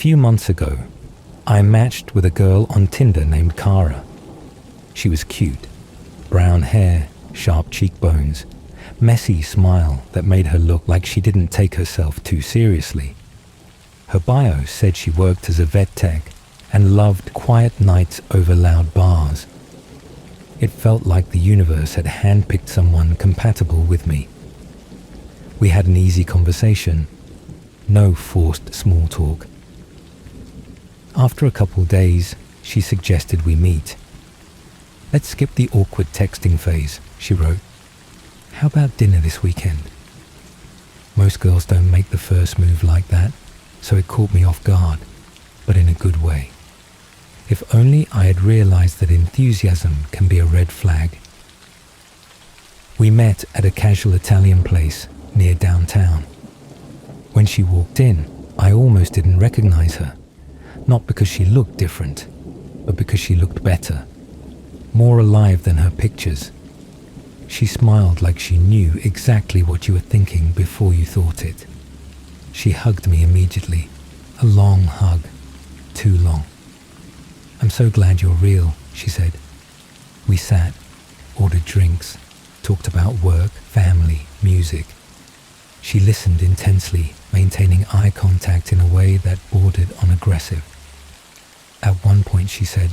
few months ago, I matched with a girl on Tinder named Kara. She was cute. Brown hair, sharp cheekbones, messy smile that made her look like she didn't take herself too seriously. Her bio said she worked as a vet tech and loved quiet nights over loud bars. It felt like the universe had handpicked someone compatible with me. We had an easy conversation, no forced small talk. After a couple days, she suggested we meet. "Let's skip the awkward texting phase," she wrote. "How about dinner this weekend?" Most girls don't make the first move like that, so it caught me off guard, but in a good way. If only I had realized that enthusiasm can be a red flag. We met at a casual Italian place near downtown. When she walked in, I almost didn't recognize her, not because she looked different, but because she looked better, more alive than her pictures. She smiled like she knew exactly what you were thinking before you thought it. She hugged me immediately, a long hug, too long. "I'm so glad you're real," she said. We sat, ordered drinks, talked about work, family, music. She listened intensely, maintaining eye contact in a way that bordered on aggressive. At one point she said,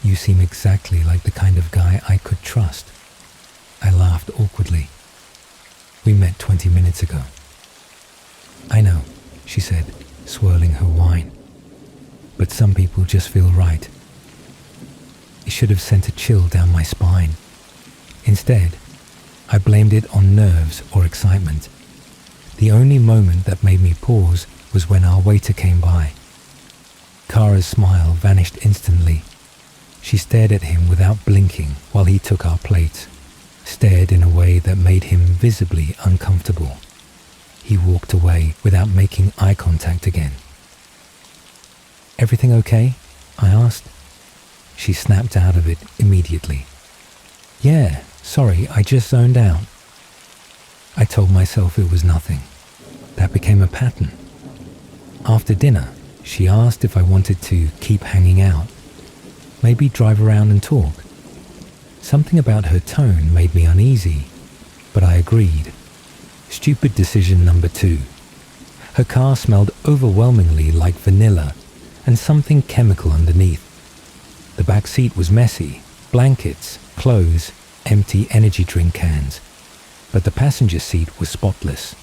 "You seem exactly like the kind of guy I could trust." I laughed awkwardly. "We met 20 minutes ago." "I know," she said, swirling her wine. "But some people just feel right." It should have sent a chill down my spine. Instead, I blamed it on nerves or excitement. The only moment that made me pause was when our waiter came by. Kara's smile vanished instantly. She stared at him without blinking while he took our plates, stared in a way that made him visibly uncomfortable. He walked away without making eye contact again. "Everything okay?" I asked. She snapped out of it immediately. "Yeah, sorry, I just zoned out." I told myself it was nothing. That became a pattern. After dinner, she asked if I wanted to keep hanging out, maybe drive around and talk. Something about her tone made me uneasy, but I agreed. Stupid decision number 2. Her car smelled overwhelmingly like vanilla and something chemical underneath. The back seat was messy, blankets, clothes, empty energy drink cans, but the passenger seat was spotless,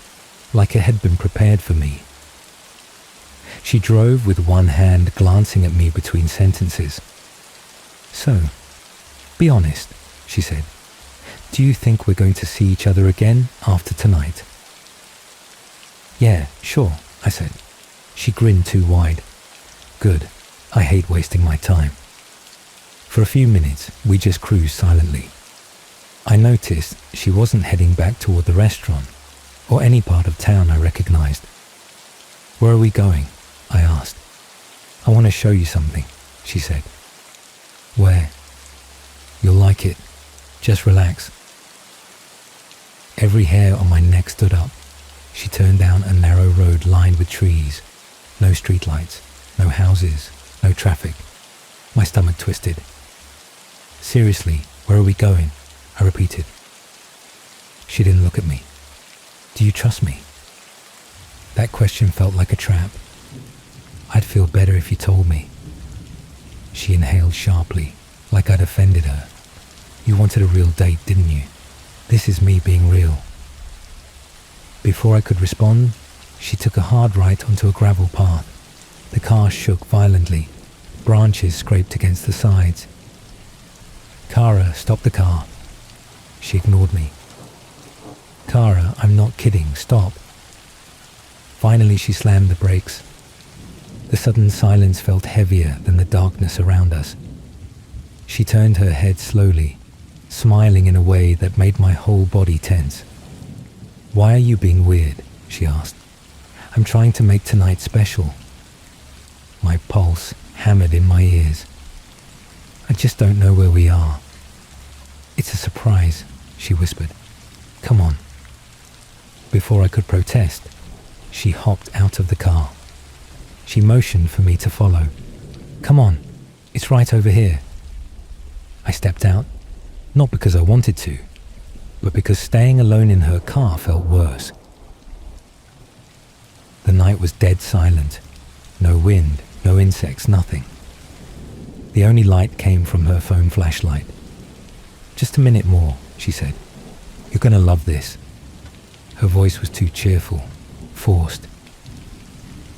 like it had been prepared for me. She drove with one hand glancing at me between sentences. "So, be honest," she said. "Do you think we're going to see each other again after tonight?" "Yeah, sure," I said. She grinned too wide. "Good. I hate wasting my time." For a few minutes, we just cruised silently. I noticed she wasn't heading back toward the restaurant, or any part of town I recognized. "Where are we going?" I asked. "I want to show you something," she said. "Where?" "You'll like it. Just relax." Every hair on my neck stood up. She turned down a narrow road lined with trees. No streetlights, no houses, no traffic. My stomach twisted. "Seriously, where are we going?" I repeated. She didn't look at me. "Do you trust me?" That question felt like a trap. "I'd feel better if you told me." She inhaled sharply, like I'd offended her. "You wanted a real date, didn't you? This is me being real." Before I could respond, she took a hard right onto a gravel path. The car shook violently. Branches scraped against the sides. "Kara, stop the car." She ignored me. "Kara, I'm not kidding. Stop." Finally, she slammed the brakes. The sudden silence felt heavier than the darkness around us. She turned her head slowly, smiling in a way that made my whole body tense. "Why are you being weird?" she asked. "I'm trying to make tonight special." My pulse hammered in my ears. "I just don't know where we are." "It's a surprise," she whispered. "Come on." Before I could protest, she hopped out of the car. She motioned for me to follow. "Come on, it's right over here." I stepped out, not because I wanted to, but because staying alone in her car felt worse. The night was dead silent. No wind, no insects, nothing. The only light came from her phone flashlight. "Just a minute more," she said. "You're going to love this." Her voice was too cheerful, forced.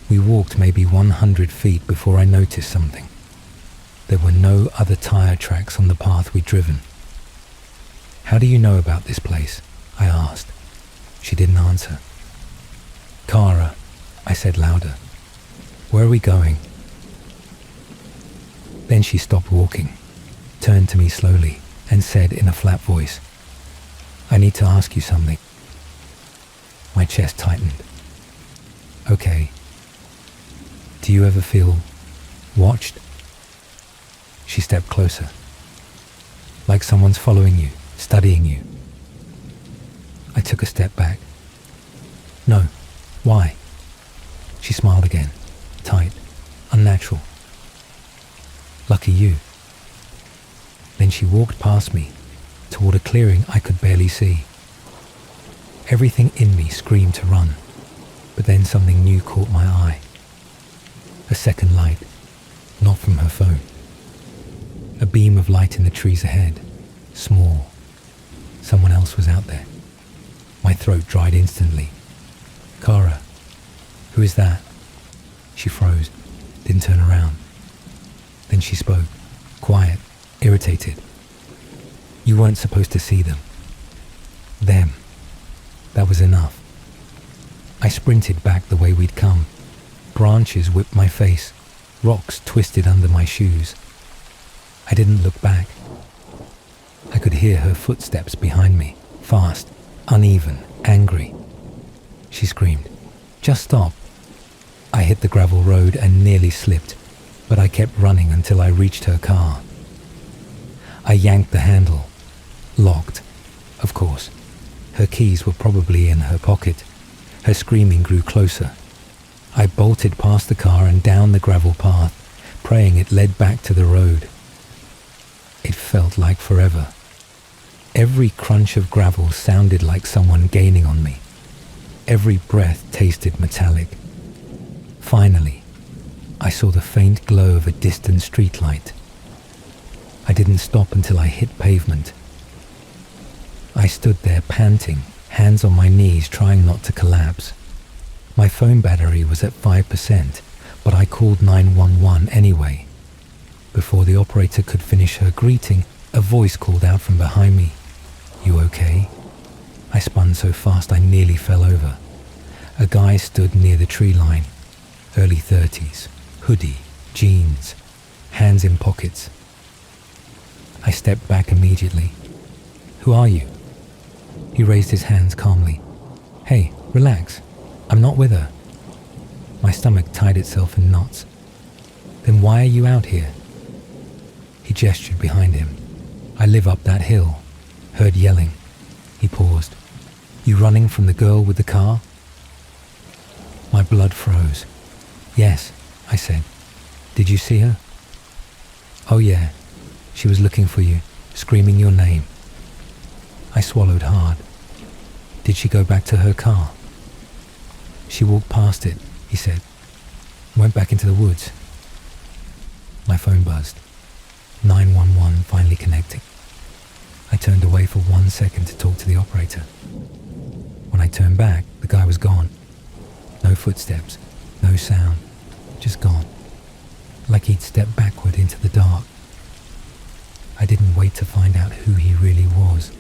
We walked maybe 100 feet before I noticed something. There were no other tire tracks on the path we'd driven. "How do you know about this place?" I asked. She didn't answer. "Cara," I said louder. "Where are we going?" Then she stopped walking, turned to me slowly, and said in a flat voice, "I need to ask you something." My chest tightened. "Okay. Do you ever feel watched?" She stepped closer. "Like someone's following you, studying you?" I took a step back. "No. Why?" She smiled again, tight, unnatural. "Lucky you." Then she walked past me, toward a clearing I could barely see. Everything in me screamed to run, but then something new caught my eye. A second light, not from her phone. A beam of light in the trees ahead, small. Someone else was out there. My throat dried instantly. "Cara, who is that?" She froze, didn't turn around. Then she spoke, quiet, irritated. "You weren't supposed to see them." Them. That was enough. I sprinted back the way we'd come. Branches whipped my face, rocks twisted under my shoes. I didn't look back. I could hear her footsteps behind me, fast, uneven, angry. She screamed, "Just stop." I hit the gravel road and nearly slipped, but I kept running until I reached her car. I yanked the handle. Locked, of course. Her keys were probably in her pocket. Her screaming grew closer. I bolted past the car and down the gravel path, praying it led back to the road. It felt like forever. Every crunch of gravel sounded like someone gaining on me. Every breath tasted metallic. Finally, I saw the faint glow of a distant streetlight. I didn't stop until I hit pavement. I stood there panting, hands on my knees trying not to collapse. My phone battery was at 5%, but I called 911 anyway. Before the operator could finish her greeting, a voice called out from behind me. "You okay?" I spun so fast I nearly fell over. A guy stood near the tree line, early 30s, hoodie, jeans, hands in pockets. I stepped back immediately. "Who are you?" He raised his hands calmly. "Hey, relax. I'm not with her." My stomach tied itself in knots. "Then why are you out here?" He gestured behind him. "I live up that hill." Heard yelling. He paused. "You running from the girl with the car?" My blood froze. "Yes," I said. "Did you see her?" "Oh yeah. She was looking for you, screaming your name." I swallowed hard. "Did she go back to her car?" "She walked past it," he said. "Went back into the woods." My phone buzzed. 911 finally connecting. I turned away for 1 second to talk to the operator. When I turned back, the guy was gone. No footsteps, no sound, just gone. Like he'd stepped backward into the dark. I didn't wait to find out who he really was.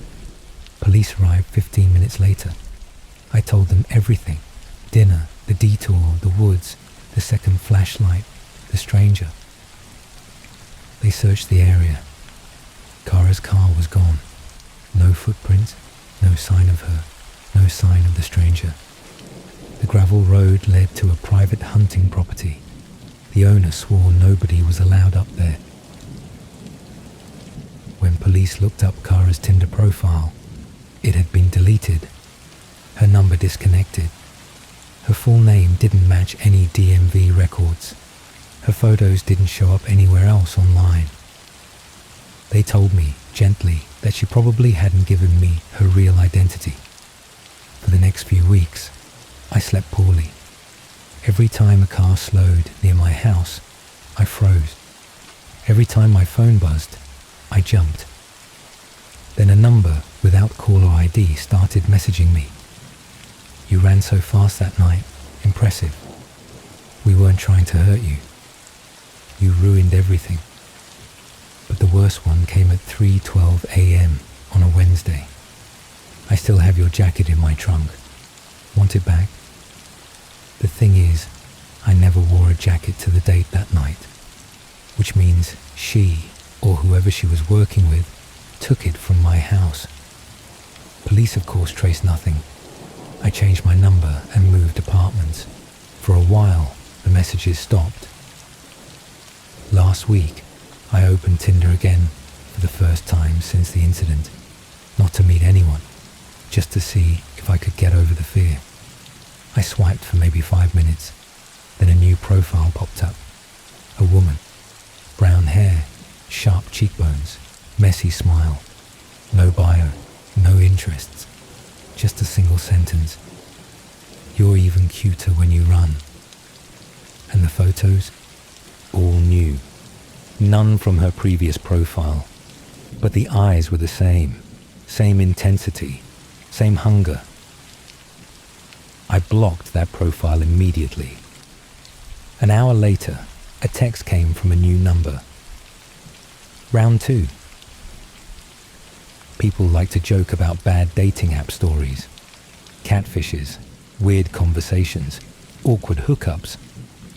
Police arrived 15 minutes later. I told them everything. Dinner, the detour, the woods, the second flashlight, the stranger. They searched the area. Cara's car was gone. No footprints, no sign of her, no sign of the stranger. The gravel road led to a private hunting property. The owner swore nobody was allowed up there. When police looked up Cara's Tinder profile, it had been deleted, her number disconnected. Her full name didn't match any DMV records. Her photos didn't show up anywhere else online. They told me, gently, that she probably hadn't given me her real identity. For the next few weeks, I slept poorly. Every time a car slowed near my house, I froze. Every time my phone buzzed, I jumped. Then a number without caller ID started messaging me. "You ran so fast that night. Impressive. We weren't trying to hurt you. You ruined everything." But the worst one came at 3:12 a.m. on a Wednesday. "I still have your jacket in my trunk. Want it back?" The thing is, I never wore a jacket to the date that night, which means she, or whoever she was working with, took it from my house. Police, of course, traced nothing. I changed my number and moved apartments. For a while, the messages stopped. Last week, I opened Tinder again for the first time since the incident, not to meet anyone, just to see if I could get over the fear. I swiped for maybe 5 minutes, then a new profile popped up. A woman, brown hair, sharp cheekbones, messy smile, no bio, no interests, just a single sentence. "You're even cuter when you run." And the photos? All new. None from her previous profile, but the eyes were the same intensity, same hunger. I blocked that profile immediately. An hour later, a text came from a new number. "Round 2. People like to joke about bad dating app stories, catfishes, weird conversations, awkward hookups,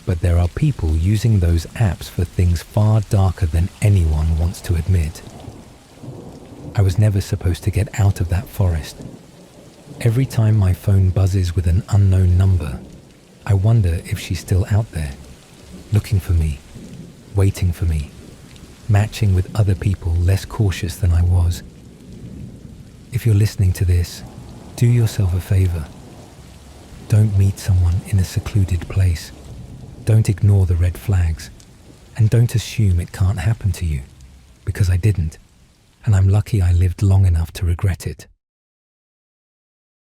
but there are people using those apps for things far darker than anyone wants to admit." I was never supposed to get out of that forest. Every time my phone buzzes with an unknown number, I wonder if she's still out there, looking for me, waiting for me, matching with other people less cautious than I was. If you're listening to this, do yourself a favor. Don't meet someone in a secluded place. Don't ignore the red flags. And don't assume it can't happen to you, because I didn't, and I'm lucky I lived long enough to regret it.